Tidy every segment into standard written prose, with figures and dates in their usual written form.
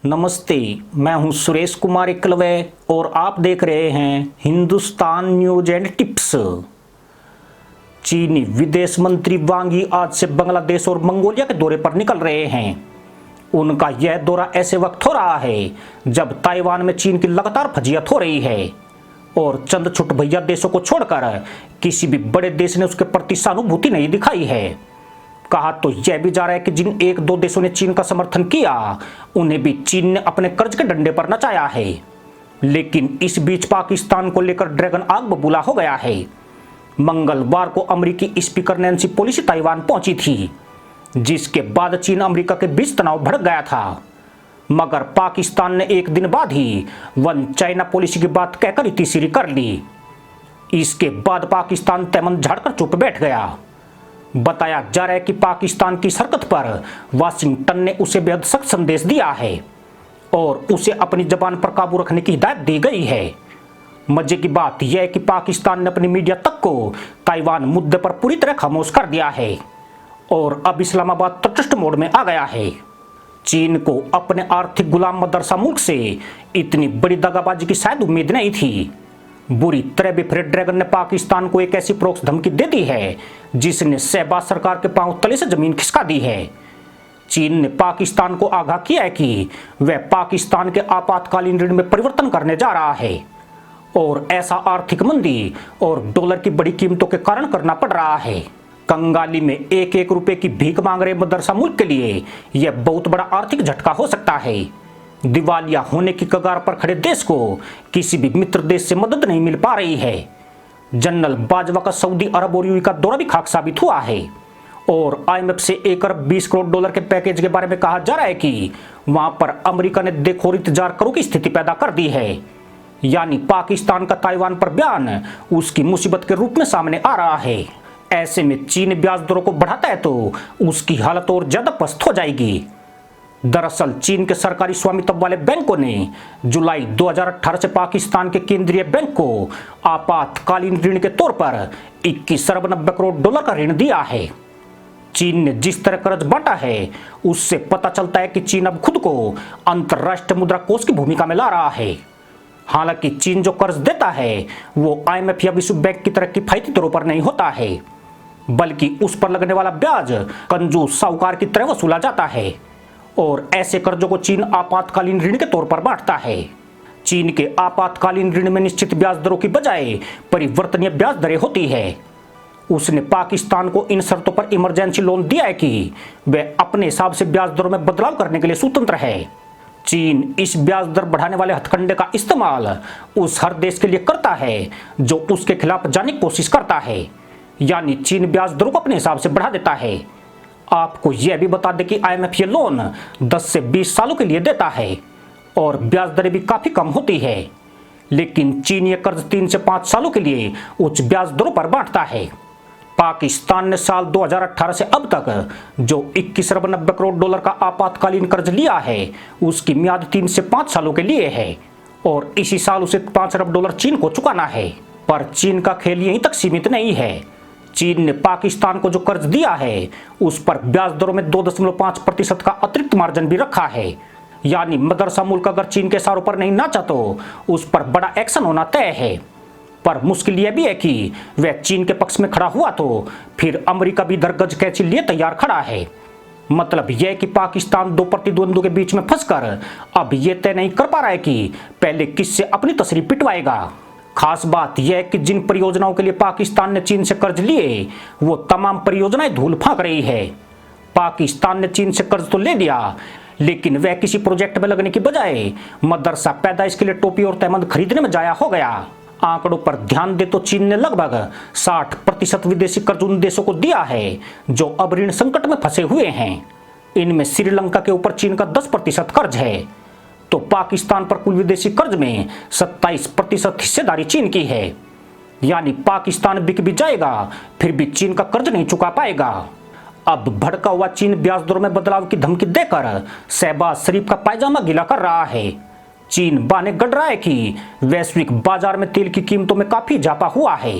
नमस्ते। मैं हूं सुरेश कुमार एकलवे और आप देख रहे हैं हिंदुस्तान न्यूज एंड टिप्स। चीनी विदेश मंत्री वांग यी आज से बांग्लादेश और मंगोलिया के दौरे पर निकल रहे हैं। उनका यह दौरा ऐसे वक्त हो रहा है जब ताइवान में चीन की लगातार फजीहत हो रही है और चंद छुट भैया देशों को छोड़कर किसी भी बड़े देश ने उसके प्रति सहानुभूति नहीं दिखाई है। कहा तो यह भी जा रहा है कि जिन एक दो देशों ने चीन का समर्थन किया उन्हें भी चीन ने अपने कर्ज के डंडे पर नचाया है। लेकिन इस बीच पाकिस्तान को लेकर ड्रैगन आग बबूला हो गया है। मंगलवार को अमेरिकी स्पीकर नैन्सी पेलोसी ताइवान पहुंची थी, जिसके बाद चीन अमेरिका के बीच तनाव भड़क गया था। मगर पाकिस्तान ने एक दिन बाद ही वन चाइना पॉलिसी की बात कहकर इतिश्री कर ली। इसके बाद पाकिस्तान तेमन झाड़कर चुप बैठ गया। बताया जा रहा है कि पाकिस्तान की इस हरकत पर वाशिंगटन ने उसे बेहद सख्त संदेश दिया है और उसे अपनी जबान पर काबू रखने की हिदायत दी गई है। मजे की बात यह है कि पाकिस्तान ने अपनी मीडिया तक को ताइवान मुद्दे पर पूरी तरह खामोश कर दिया है और अब इस्लामाबाद तटस्थ मोड में आ गया है। चीन को अपने आर्थिक गुलाम मदरसा मुल्क से इतनी बड़ी दगाबाजी की शायद उम्मीद नहीं थी। बुरी तरह बिफरे ड्रैगन ने पाकिस्तान को एक ऐसी प्रोक्स धमकी दे दी है जिसने शहबाज सरकार के पांव तले से जमीन खिसका दी है। चीन ने पाकिस्तान को आगाह किया है कि वह पाकिस्तान के आपातकालीन ऋण में परिवर्तन करने जा रहा है और ऐसा आर्थिक मंदी और डॉलर की बड़ी कीमतों के कारण करना पड़ रहा है। कंगाली में एक एक रुपए की भीख मांग रहे मदरसा मुल्क के लिए यह बहुत बड़ा आर्थिक झटका हो सकता है। दिवालिया होने की कगार पर खड़े देश को किसी भी मित्र देश से मदद नहीं मिल पा रही है। जनरल बाजवा का सऊदी अरब और यूएई का दौरा भी खाक साबित हुआ है और आईएमएफ से 1 अरब 20 करोड़ डॉलर के पैकेज के बारे में कहा जा रहा है कि वहां पर अमेरिका ने देखो इंतजार करो की स्थिति पैदा कर दी है। यानी पाकिस्तान का ताइवान पर बयान उसकी मुसीबत के रूप में सामने आ रहा है। ऐसे में चीन ब्याज दरों को बढ़ाता है तो उसकी हालत और ज्यादा पस्त हो जाएगी। दरअसल चीन के सरकारी स्वामित्व वाले बैंकों ने जुलाई 2018 से पाकिस्तान के केंद्रीय बैंक को आपातकालीन ऋण के तौर पर 21 अरब 90 करोड़ डॉलर का ऋण दिया है। चीन ने जिस तरह कर्ज बांटा है उससे पता चलता है कि चीन अब खुद को अंतर्राष्ट्रीय मुद्रा कोष की भूमिका में ला रहा है। हालांकि चीन जो कर्ज देता है वो आईएमएफ या विश्व बैंक की तरह किफायती दरों पर नहीं होता है, बल्कि उस पर लगने वाला ब्याज कंजूस साहूकार की तरह वसूला जाता है और ऐसे कर्जों को चीन आपातकालीन ऋण के तौर पर बांटता है। चीन के आपातकालीन ऋण में निश्चित ब्याज दरों की बजाय परिवर्तनीय ब्याज दरें होती है। उसने पाकिस्तान को इन शर्तों पर इमरजेंसी लोन दिया है कि वह अपने हिसाब से ब्याज दरों में बदलाव करने के लिए स्वतंत्र है। चीन इस ब्याज दर बढ़ाने वाले हथकंडे का इस्तेमाल उस हर देश के लिए करता है जो उसके खिलाफ जाने की कोशिश करता है। यानी चीन ब्याज दरों को अपने हिसाब से बढ़ा देता है। आपको यह भी बता दें कि आईएमएफ ये लोन 10 से 20 सालों के लिए देता है और ब्याज दरें भी काफी कम होती है। लेकिन चीन ये कर्ज 3 से 5 सालों के लिए उच्च ब्याज दरों पर बांटता है। पाकिस्तान ने साल 2018 से अब तक जो 21 अरब 90 करोड़ डॉलर का आपातकालीन कर्ज लिया है उसकी मियाद 3 से 5 सालों के लिए है और इसी साल उसे 5 अरब डॉलर चीन को चुकाना है। पर चीन का खेल यहीं तक सीमित नहीं है। चीन ने पाकिस्तान को जो कर्ज दिया है उस पर ब्याज दरों में 2.5% का अतिरिक्त मार्जिन भी रखा है। यानी मदरसा मुल्क अगर चीन के इशारों पर नहीं नाचा तो उस पर बड़ा एक्शन होना तय है। पर मुश्किल यह भी है कि वह चीन के पक्ष में खड़ा हुआ तो फिर अमेरिका भी दरगज कैंची लिए तैयार खड़ा है। मतलब यह कि पाकिस्तान दो प्रतिद्वंद्वियों के बीच में फंसकर अब यह तय नहीं कर पा रहा है कि पहले किससे अपनी तसरी पिटवाएगा। खास बात यह है कि जिन परियोजनाओं के लिए पाकिस्तान ने चीन से कर्ज लिए वो तमाम परियोजनाएं धूल फेंक रही है। पाकिस्तान ने चीन से कर्ज तो ले लिया लेकिन वह किसी प्रोजेक्ट में लगने की बजाय मदरसा पैदाइश के लिए टोपी और तहमद खरीदने में जाया हो गया। आंकड़ों पर ध्यान दे तो चीन ने लगभग 60% विदेशी कर्ज उन देशों को दिया है जो अब ऋण संकट में फंसे हुए हैं। इनमें श्रीलंका के ऊपर चीन का 10% कर्ज है तो पाकिस्तान पर कुल विदेशी कर्ज में 27% हिस्सेदारी चीन की है। यानी पाकिस्तान बिक भी जाएगा फिर भी चीन का कर्ज नहीं चुका पाएगा। अब भड़का हुआ चीन ब्याज दरों में बदलाव की धमकी देकर शहबाज शरीफ का पायजामा गीला कर रहा है। चीन बहाने गढ़ रहा है कि वैश्विक बाजार में तेल की कीमतों में काफी इजाफा हुआ है।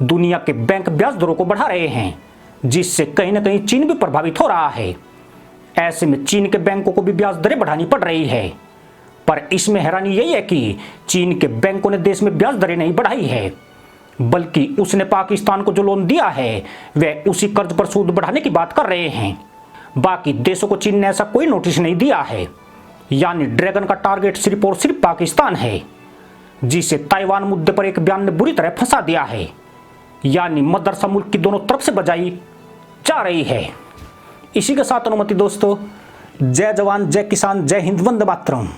दुनिया के बैंक ब्याज दरों को बढ़ा रहे हैं जिससे कहीं ना कहीं चीन भी प्रभावित हो रहा है। ऐसे में चीन के बैंकों को भी ब्याज दरें बढ़ानी पड़ रही है। पर इसमें हैरानी यही है कि चीन के बैंकों ने देश में ब्याज दरें नहीं बढ़ाई है, बल्कि उसने पाकिस्तान को जो लोन दिया है वह उसी कर्ज पर सूद बढ़ाने की बात कर रहे हैं। बाकी देशों को चीन ने ऐसा कोई नोटिस नहीं दिया है। यानी ड्रैगन का टारगेट सिर्फ और सिर्फ पाकिस्तान है, जिसे ताइवान मुद्दे पर एक बयान ने बुरी तरह फंसा दिया है। यानी मदरसा मुल्क की दोनों तरफ से बजाई जा रही है। इसी के साथ अनुमति दोस्तों, जय जवान जय किसान जय हिंद, वंदे मातरम।